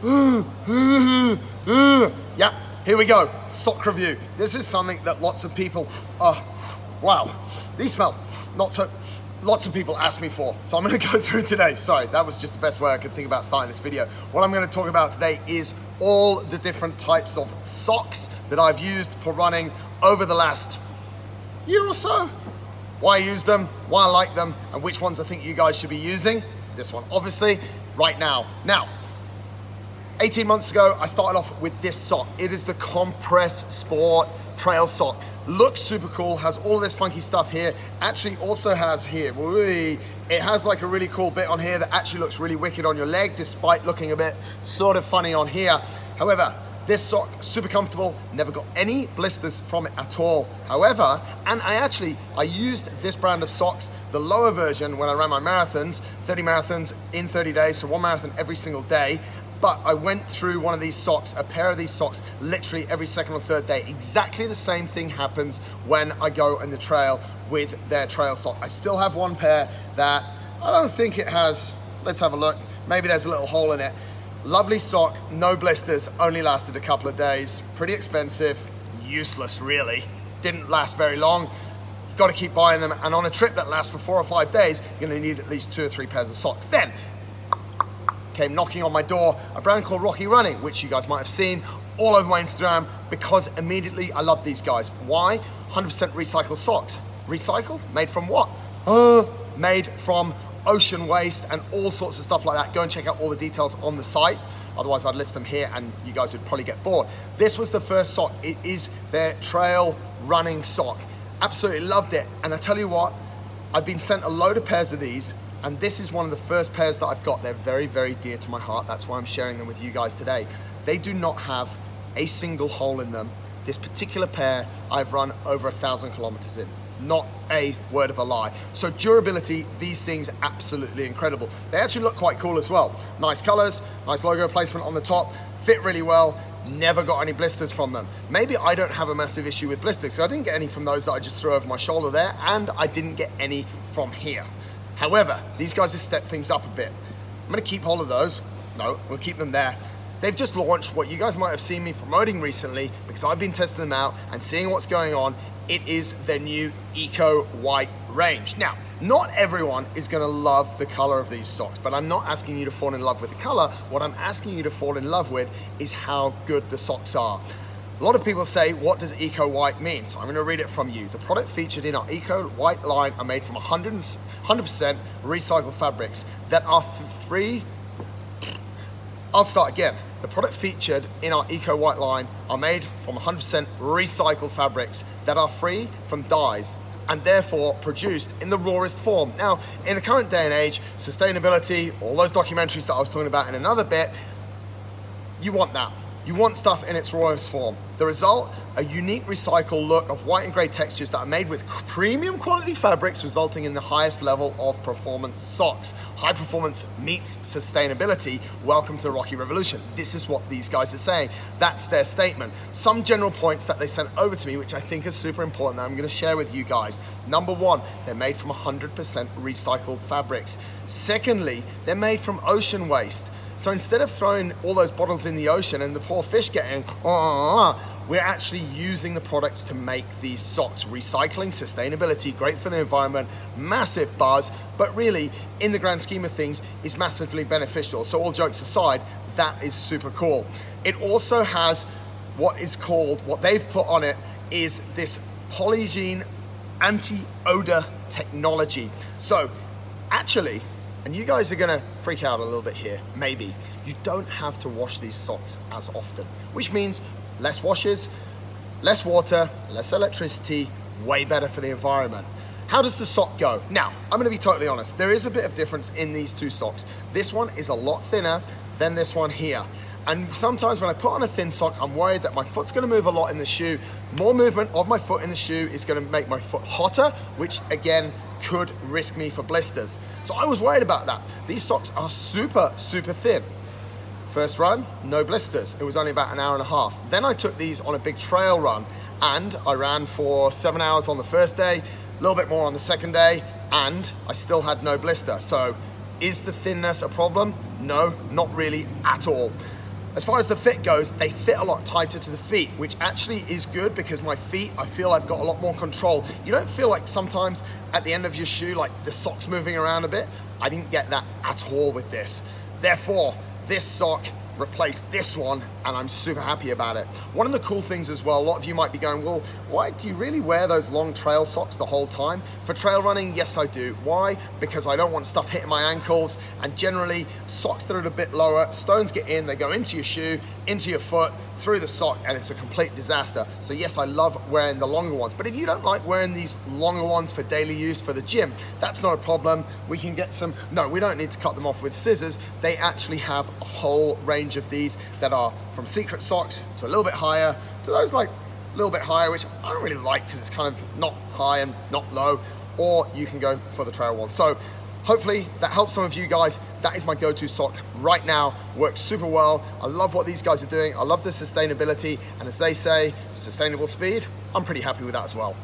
Yeah, here we go, sock review. This is something that lots of people, wow, these smell not so, lots of people ask me for. So I'm gonna go through today. Sorry, that was just the best way I could think about starting this video. What I'm gonna talk about today is all the different types of socks that I've used for running over the last year or so. Why I use them, why I like them, and which ones I think you guys should be using. This one, obviously, right now. Now, 18 months ago, I started off with this sock. It is the Compress Sport Trail Sock. Looks super cool, has all this funky stuff here. Actually also has here, it has like a really cool bit on here that actually looks really wicked on your leg, despite looking a bit sort of funny on here. However, this sock, super comfortable, never got any blisters from it at all. However, and I used this brand of socks, the lower version, when I ran my marathons, 30 marathons in 30 days, so one marathon every single day. But I went through one of these socks, a pair of these socks, literally every second or third day. Exactly the same thing happens when I go on the trail with their trail sock. I still have one pair that I don't think it has, let's have a look. Maybe there's a little hole in it. Lovely sock, no blisters, only lasted a couple of days. Pretty expensive, useless really. Didn't last very long. You've got to keep buying them. And on a trip that lasts for 4 or 5 days, you're gonna need at least 2 or 3 pairs of socks. Then, came knocking on my door, a brand called Rockay Running, which you guys might have seen all over my Instagram, because immediately I love these guys. Why? 100% recycled socks. Recycled? Made from what? Made from ocean waste and all sorts of stuff like that. Go and check out all the details on the site. Otherwise I'd list them here and you guys would probably get bored. This was the first sock. It is their trail running sock. Absolutely loved it. And I tell you what, I've been sent a load of pairs of these, and this is one of the first pairs that I've got. They're very, very dear to my heart. That's why I'm sharing them with you guys today. They do not have a single hole in them. This particular pair, I've run over 1,000 kilometers in. Not a word of a lie. So durability, these things absolutely incredible. They actually look quite cool as well. Nice colors, nice logo placement on the top, fit really well. Never got any blisters from them. Maybe I don't have a massive issue with blisters, so I didn't get any from those that I just threw over my shoulder there, and I didn't get any from here. However, these guys have stepped things up a bit. I'm gonna keep hold of those. No, we'll keep them there. They've just launched what you guys might have seen me promoting recently, because I've been testing them out and seeing what's going on. It is their new Ecowhite range. Now, not everyone is gonna love the color of these socks, but I'm not asking you to fall in love with the color. What I'm asking you to fall in love with is how good the socks are. A lot of people say, what does Ecowhite mean? So I'm gonna read it from you. The product featured in our Ecowhite line are made from 100% recycled fabrics that are free. I'll start again. The product featured in our Ecowhite line are made from 100% recycled fabrics that are free from dyes and therefore produced in the rawest form. Now, in the current day and age, sustainability, all those documentaries that I was talking about in another bit, you want that. You want stuff in its rawest form. The result, a unique recycled look of white and gray textures that are made with premium quality fabrics, resulting in the highest level of performance socks. High performance meets sustainability. Welcome to the Rocky Revolution. This is what these guys are saying. That's their statement. Some general points that they sent over to me, which I think is super important, that I'm gonna share with you guys. Number one, they're made from 100% recycled fabrics. Secondly, they're made from ocean waste. So instead of throwing all those bottles in the ocean and the poor fish getting, we're actually using the products to make these socks. Recycling, sustainability, great for the environment, massive buzz, but really, in the grand scheme of things, is massively beneficial. So all jokes aside, that is super cool. It also has what is called, what they've put on it, is this polygene anti-odor technology. So actually, and you guys are gonna freak out a little bit here, maybe. You don't have to wash these socks as often, which means less washes, less water, less electricity, way better for the environment. How does the sock go? Now, I'm gonna be totally honest. There is a bit of difference in these two socks. This one is a lot thinner than this one here. And sometimes when I put on a thin sock, I'm worried that my foot's gonna move a lot in the shoe. More movement of my foot in the shoe is gonna make my foot hotter, which again, could risk me for blisters. So I was worried about that. These socks are super, super thin. First run, no blisters. It was only about an hour and a half. Then I took these on a big trail run and I ran for 7 hours on the first day, a little bit more on the second day, and I still had no blister. So is the thinness a problem? No, not really at all. As far as the fit goes, they fit a lot tighter to the feet, which actually is good because my feet, I feel I've got a lot more control. You don't feel like sometimes at the end of your shoe, like the sock's moving around a bit. I didn't get that at all with this. Therefore, this sock replaced this one, and I'm super happy about it. One of the cool things as well, a lot of you might be going, well, why do you really wear those long trail socks the whole time? For trail running, yes I do. Why? Because I don't want stuff hitting my ankles, and generally socks that are a bit lower, stones get in, they go into your shoe, into your foot, through the sock, and it's a complete disaster. So yes, I love wearing the longer ones, but if you don't like wearing these longer ones for daily use for the gym, that's not a problem. We can get some, no, we don't need to cut them off with scissors. They actually have a whole range of these that are from secret socks to a little bit higher, to those like a little bit higher, which I don't really like because it's kind of not high and not low, or you can go for the trail one. So hopefully that helps some of you guys. That is my go-to sock right now. Works super well. I love what these guys are doing. I love the sustainability, and as they say, sustainable speed. I'm pretty happy with that as well.